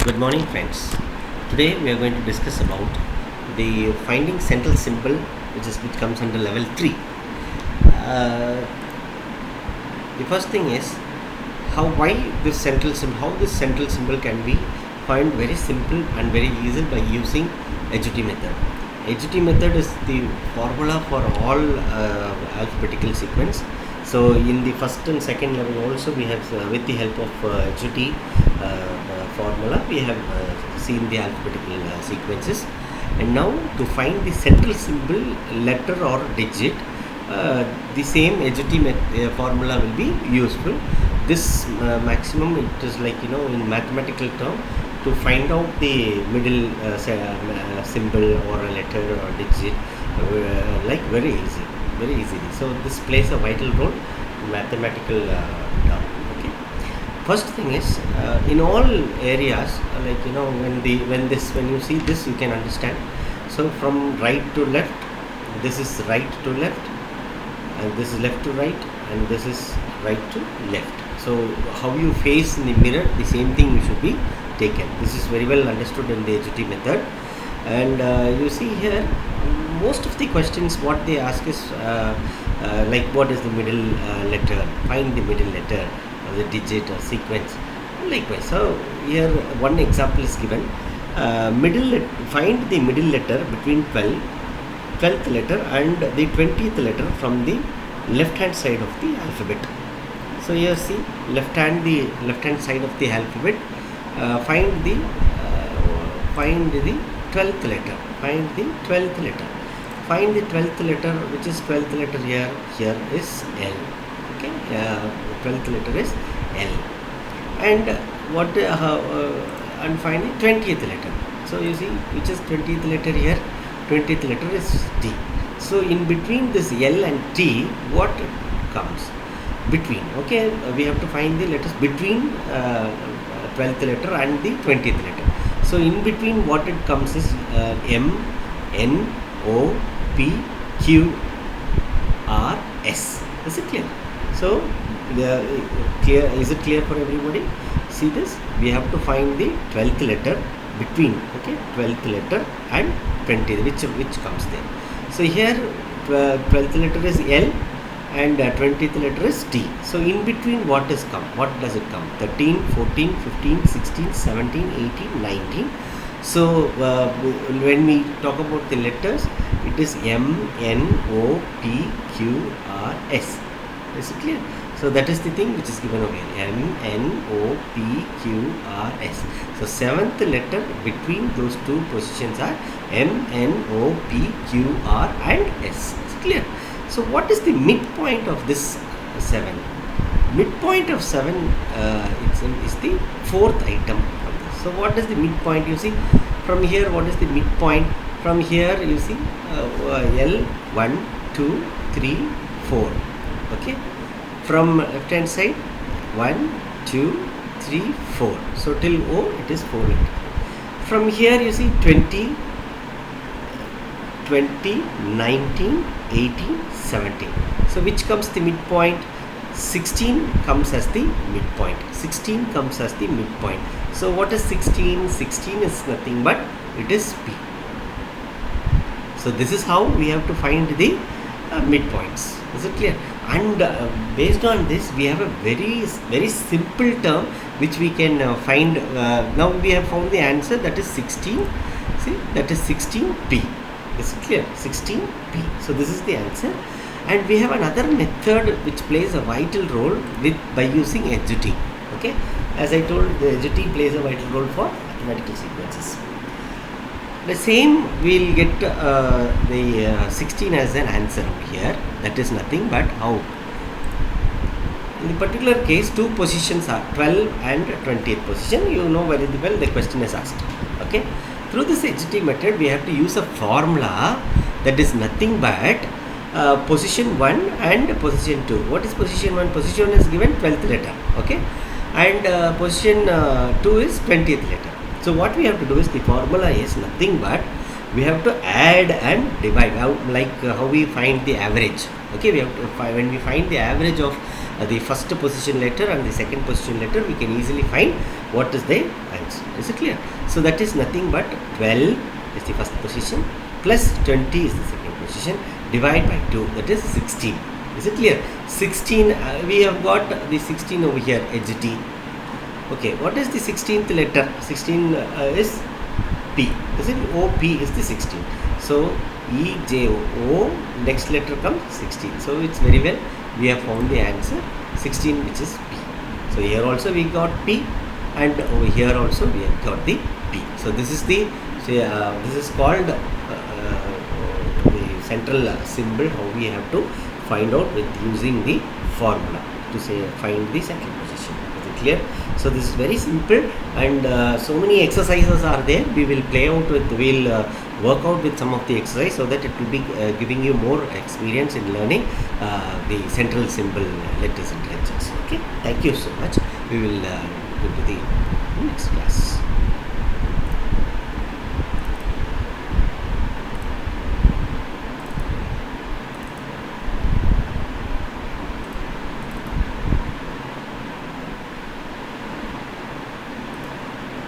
Good morning, friends. Today we are going to discuss about the finding central symbol, which comes under level 3. Uh, the first thing is how this central symbol can be found very simple and very easy by using AGT method. AGT method is the formula for all alphabetical sequence. So in the first and second level also we have with the help of AGT formula we have seen the alphabetical sequences, and now to find the central symbol, letter or digit, the same AGT formula will be useful. This maximum, it is like in mathematical term, to find out the middle symbol or a letter or digit, like very easily. So this plays a vital role in mathematical term. Okay. First thing is, in all areas, when you see this, you can understand. So from right to left, this is right to left, and this is left to right, and this is right to left. So how you face in the mirror, the same thing should be taken. This is very well understood in the AGT method. And you see here, most of the questions what they ask is like what is the middle letter, find the middle letter or the digit or sequence, likewise. So here one example is given. Find the middle letter between 12th letter and the 20th letter from the left hand side of the alphabet. So here see, left hand side of the alphabet, find the 12th letter. Find the 12th letter. Find the 12th letter, which is 12th letter here. Here is L. Okay, 12th letter is L. And and find the 20th letter. So you see, which is 20th letter here. 20th letter is T. So in between this L and T, what comes? Between. Okay, we have to find the letters between 12th letter and the 20th letter. So in between, what it comes is M, N, O, P, Q, R, S. Is it clear? So clear. Is it clear for everybody? See this. We have to find the 12th letter between. Okay, 12th letter and 20th, which comes there. So here 12th letter is L, and 20th letter is T. So in between, what does it come? 13, 14, 15, 16, 17, 18, 19. So when we talk about the letters, it is M, N, O, P, Q, R, S. Is it clear? So that is the thing which is given over here. M, N, O, P, Q, R, S. So seventh letter between those two positions are M, N, O, P, Q, R and S. Is it clear? So what is the midpoint of this 7? Midpoint of 7 is the fourth item of this. So what is the midpoint? You see, from here, what is the midpoint? From here, you see L, 1, 2, 3, 4. Okay. From left hand side, 1, 2, 3, 4. So till O, it is 4 letters. From here, you see 20, 19, 18, 17. So which comes the midpoint? 16 comes as the midpoint. 16 comes as the midpoint. So what is 16? 16 is nothing but it is P. So this is how we have to find the midpoints. Is it clear? And based on this, we have a very simple term which we can find. Now we have found the answer, that is 16. See, that is 16P. Is it clear? 16P. So this is the answer. And we have another method which plays a vital role by using AGT. Okay, as I told, the AGT plays a vital role for mathematical sequences. The same, we'll get the 16 as an answer over here. That is nothing but how. In the particular case, two positions are 12 and 20th position. You know very well the question is asked. Okay. Through this AGT method, we have to use a formula that is nothing but position 1 and position 2. What is position 1? Position 1 is given 12th letter. Okay. And position 2 is 20th letter. So what we have to do is, the formula is nothing but we have to add and divide out, like how we find the average. Okay, we have to when we find the average of the first position letter and the second position letter, we can easily find what is the answer. Is it clear? So that is nothing but 12 is the first position plus 20 is the second position, divide by 2, that is 16. Is it clear? 16, we have got the 16 over here, HT. Okay, what is the 16th letter? 16 is P. Is it? OP is the 16. So E, J, O, next letter comes 16. So it's very well, we have found the answer 16, which is P. So here also we got P, and over here also we have got the P. So this is the, this is called the central symbol, how we have to find out with using the formula to say find the central position. Is it clear? So this is very simple, and so many exercises are there. We will play out with, we'll work out with some of the exercise, so that it will be giving you more experience in learning the central symbol letters and branches. Okay, thank you so much. We will go to the next class.